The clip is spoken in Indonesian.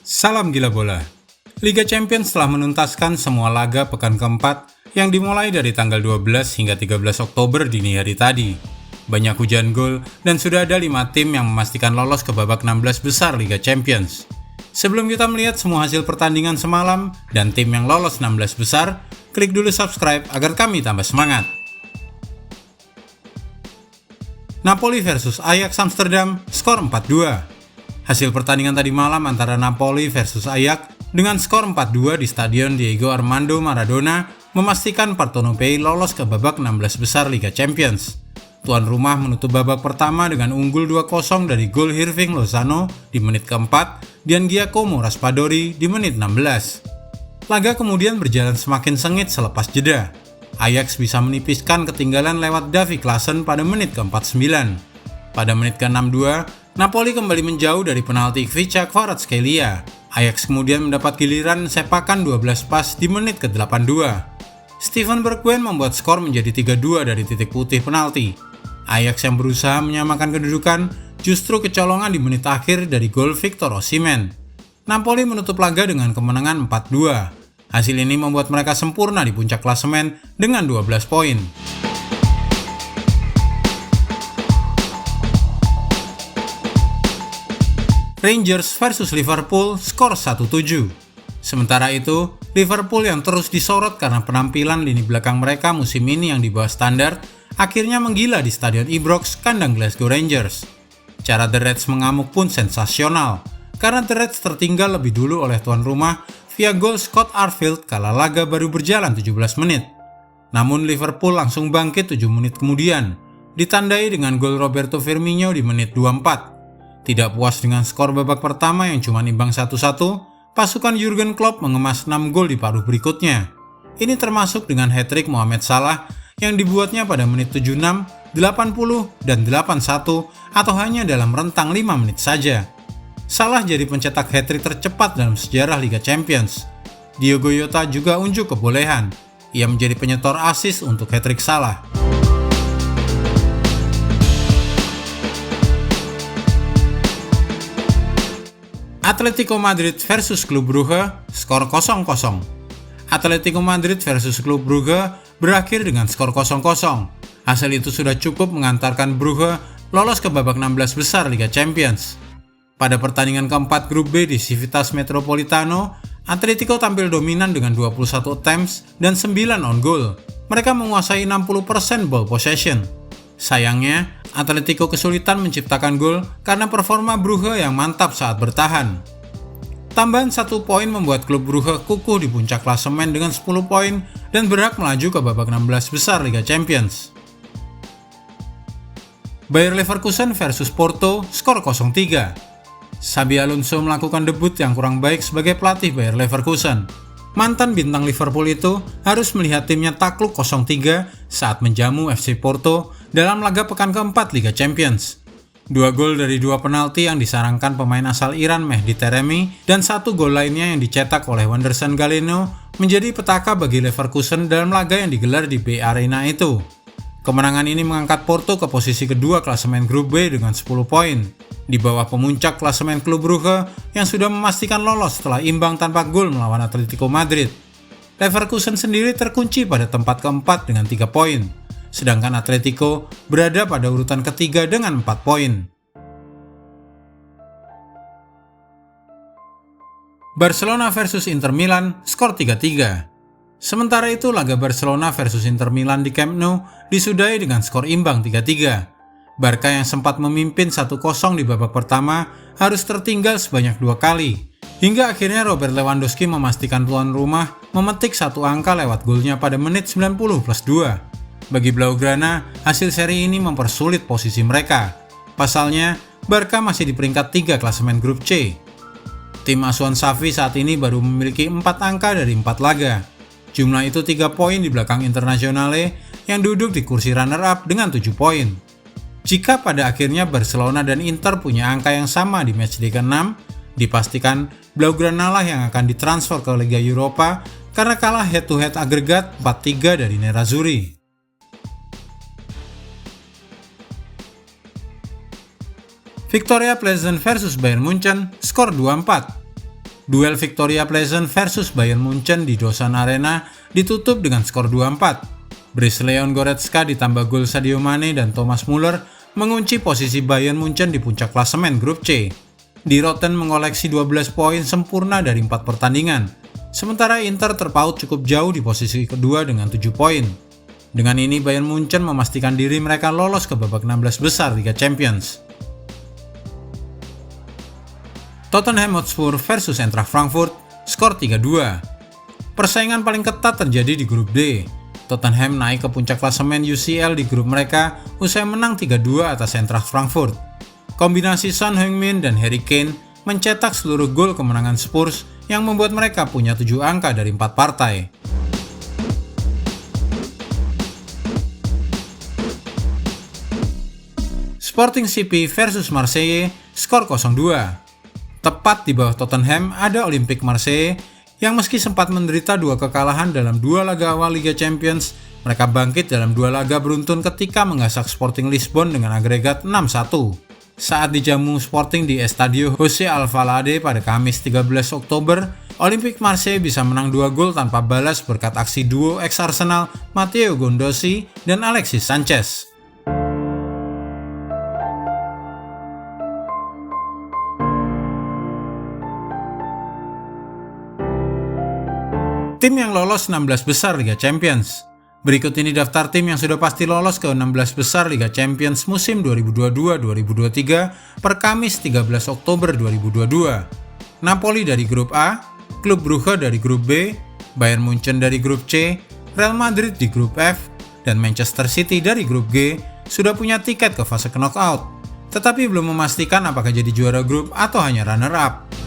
Salam gila bola. Liga Champions telah menuntaskan semua laga pekan keempat yang dimulai dari tanggal 12 hingga 13 Oktober dini hari tadi. Banyak hujan gol dan sudah ada 5 tim yang memastikan lolos ke babak 16 besar Liga Champions. Sebelum kita melihat semua hasil pertandingan semalam dan tim yang lolos 16 besar, klik dulu subscribe agar kami tambah semangat. Napoli versus Ajax Amsterdam, skor 4-2. Hasil pertandingan tadi malam antara Napoli versus Ajax dengan skor 4-2 di Stadion Diego Armando Maradona memastikan Partenopei lolos ke babak 16 besar Liga Champions. Tuan rumah menutup babak pertama dengan unggul 2-0 dari gol Hirving Lozano di menit keempat dan Giacomo Raspadori di menit 16. Laga kemudian berjalan semakin sengit selepas jeda. Ajax bisa menipiskan ketinggalan lewat Davy Klaassen pada menit ke-49. Pada menit ke-62, Napoli kembali menjauh dari penalti Kvicha Kvaratskhelia. Ajax kemudian mendapat giliran sepakan 12 pas di menit ke-82. Steven Bergwijn membuat skor menjadi 3-2 dari titik putih penalti. Ajax yang berusaha menyamakan kedudukan justru kecolongan di menit akhir dari gol Victor Osimhen. Napoli menutup laga dengan kemenangan 4-2. Hasil ini membuat mereka sempurna di puncak klasemen dengan 12 poin. Rangers versus Liverpool, skor 1-7. Sementara itu, Liverpool yang terus disorot karena penampilan lini belakang mereka musim ini yang di bawah standar, akhirnya menggila di Stadion Ibrox, kandang Glasgow Rangers. Cara The Reds mengamuk pun sensasional, karena The Reds tertinggal lebih dulu oleh tuan rumah via gol Scott Arfield kala laga baru berjalan 17 menit. Namun Liverpool langsung bangkit 7 menit kemudian, ditandai dengan gol Roberto Firmino di menit 24. Tidak puas dengan skor babak pertama yang cuma imbang 1-1, pasukan Jurgen Klopp mengemas 6 gol di paruh berikutnya. Ini termasuk dengan hat-trick Mohamed Salah yang dibuatnya pada menit 76, 80, dan 81 atau hanya dalam rentang 5 menit saja. Salah jadi pencetak hat-trick tercepat dalam sejarah Liga Champions. Diogo Jota juga unjuk kebolehan. Ia menjadi penyetor assist untuk hat-trick Salah. Atletico Madrid versus Klub Brugge, skor 0-0. Atletico Madrid versus Klub Brugge berakhir dengan skor 0-0. Hasil itu sudah cukup mengantarkan Brugge lolos ke babak 16 besar Liga Champions. Pada pertandingan keempat grup B di Civitas Metropolitano, Atletico tampil dominan dengan 21 attempts dan 9 on goal. Mereka menguasai 60% ball possession. Sayangnya, Atletico kesulitan menciptakan gol karena performa Brugge yang mantap saat bertahan. Tambahan 1 poin membuat klub Brugge kukuh di puncak klasemen dengan 10 poin dan berhak melaju ke babak 16 besar Liga Champions. Bayer Leverkusen versus Porto, skor 0-3. Xabi Alonso melakukan debut yang kurang baik sebagai pelatih Bayer Leverkusen. Mantan bintang Liverpool itu harus melihat timnya takluk 0-3 saat menjamu FC Porto dalam laga pekan keempat Liga Champions. 2 gol dari 2 penalti yang disarankan pemain asal Iran Mehdi Taremi dan 1 gol lainnya yang dicetak oleh Wanderson Galeno menjadi petaka bagi Leverkusen dalam laga yang digelar di B Arena itu. Kemenangan ini mengangkat Porto ke posisi kedua klasemen grup B dengan 10 poin, di bawah pemuncak klasemen klub Brugge yang sudah memastikan lolos setelah imbang tanpa gol melawan Atletico Madrid. Leverkusen sendiri terkunci pada tempat keempat dengan 3 poin, sedangkan Atletico berada pada urutan ketiga dengan 4 poin. Barcelona versus Inter Milan, skor 3-3. Sementara itu, laga Barcelona versus Inter Milan di Camp Nou disudahi dengan skor imbang 3-3. Barca yang sempat memimpin 1-0 di babak pertama harus tertinggal sebanyak 2 kali, hingga akhirnya Robert Lewandowski memastikan tuan rumah memetik 1 angka lewat golnya pada menit 90+2. Bagi Blaugrana, hasil seri ini mempersulit posisi mereka. Pasalnya, Barca masih di peringkat 3 klasemen grup C. Tim asuhan Xavi saat ini baru memiliki 4 angka dari 4 laga. Jumlah itu 3 poin di belakang Internazionale yang duduk di kursi runner-up dengan 7 poin. Jika pada akhirnya Barcelona dan Inter punya angka yang sama di matchday ke-6, dipastikan Blaugrana lah yang akan ditransfer ke Liga Eropa karena kalah head-to-head agregat 4-3 dari Nerazzurri. Victoria Pleasant versus Bayern Munchen, skor 2-4. Duel Victoria Pleasant versus Bayern Munchen di Dosan Arena ditutup dengan skor 2-4. Brace Leon Goretzka ditambah gol Sadio Mane dan Thomas Muller mengunci posisi Bayern Munchen di puncak klasemen grup C. Di Rotten mengoleksi 12 poin sempurna dari 4 pertandingan, sementara Inter terpaut cukup jauh di posisi kedua dengan 7 poin. Dengan ini Bayern Munchen memastikan diri mereka lolos ke babak 16 besar Liga Champions. Tottenham Hotspur versus Eintracht Frankfurt, skor 3-2. Persaingan paling ketat terjadi di grup D. Tottenham naik ke puncak klasemen UCL di grup mereka usai menang 3-2 atas Eintracht Frankfurt. Kombinasi Son Heung-min dan Harry Kane mencetak seluruh gol kemenangan Spurs yang membuat mereka punya 7 angka dari 4 partai. Sporting CP versus Marseille, skor 0-2. Tepat di bawah Tottenham ada Olympique Marseille yang meski sempat menderita 2 kekalahan dalam 2 laga awal Liga Champions, mereka bangkit dalam 2 laga beruntun ketika menggasak Sporting Lisbon dengan agregat 6-1. Saat dijamu Sporting di Estadio José Alvalade pada Kamis 13 Oktober, Olympique Marseille bisa menang 2 gol tanpa balas berkat aksi duo ex-Arsenal Matteo Guendouzi dan Alexis Sanchez. Tim yang lolos 16 besar Liga Champions. Berikut ini daftar tim yang sudah pasti lolos ke 16 besar Liga Champions musim 2022-2023 per Kamis 13 Oktober 2022. Napoli dari grup A, Klub Brugge dari grup B, Bayern Munchen dari grup C, Real Madrid di grup F, dan Manchester City dari grup G sudah punya tiket ke fase knockout, tetapi belum memastikan apakah jadi juara grup atau hanya runner-up.